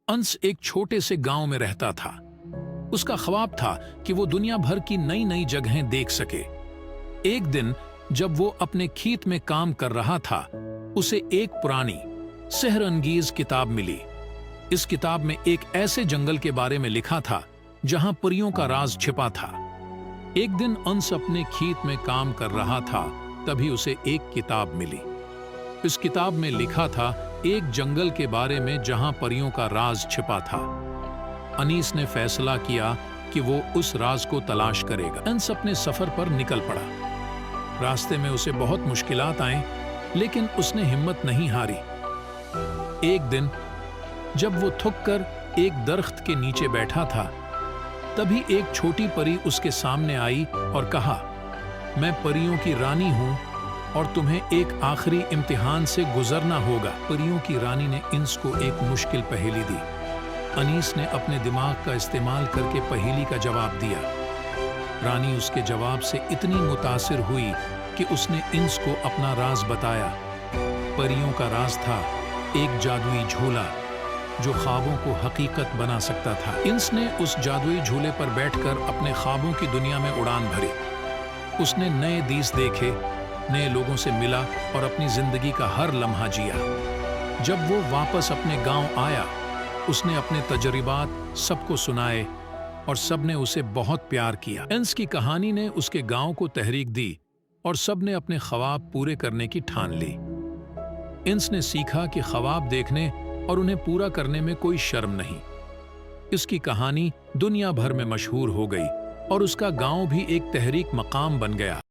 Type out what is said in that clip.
अंस एक छोटे से गांव में रहता था। उसका ख्वाब था कि वो दुनिया भर की नई नई जगहें देख सके। एक दिन जब वो अपने खेत में काम कर रहा था, उसे एक पुरानी सेहरअंगेज किताब मिली। इस किताब में एक ऐसे जंगल के बारे में लिखा था जहां परियों का राज छिपा था। एक दिन अंस अपने खेत में काम कर रहा था, तभी उसे एक किताब मिली। इस किताब में लिखा था एक जंगल के बारे में जहां परियों का राज छिपा था। अनीस ने फैसला किया कि वो उस राज को तलाश करेगा। अंस अपने सफर पर निकल पड़ा। रास्ते में उसे बहुत मुश्किलात आए, लेकिन उसने हिम्मत नहीं हारी। एक दिन जब वो थक कर एक दरख्त के नीचे बैठा था, तभी एक छोटी परी उसके सामने आई और कहा, मैं परियों की रानी हूं और तुम्हें एक आखिरी इम्तिहान से गुजरना होगा। परियों की रानी ने इंस को एक मुश्किल पहेली दी। अनीस ने अपने दिमाग का इस्तेमाल करके पहेली का जवाब दिया। रानी उसके जवाब से इतनी मुतासिर हुई कि उसने इंस को अपना राज बताया। परियों का राज था एक जादुई झूला जो ख्वाबों को हकीकत बना सकता था। इंस ने उस जादुई झूले पर बैठकर अपने ख्वाबों की दुनिया में उड़ान भरी। उसने नए देश देखे, नए लोगों से मिला और अपनी जिंदगी का हर लम्हा जिया। जब वो वापस अपने गांव आया, उसने अपने तजर्बात सबको सुनाए और सबने उसे बहुत प्यार किया। इंस की कहानी ने उसके गांव को तहरीक दी और सबने अपने ख्वाब पूरे करने की ठान ली। इंस ने सीखा कि ख्वाब देखने और उन्हें पूरा करने में कोई शर्म नहीं। इसकी कहानी दुनिया भर में मशहूर हो गई और उसका गांव भी एक तहरीक मकाम बन गया।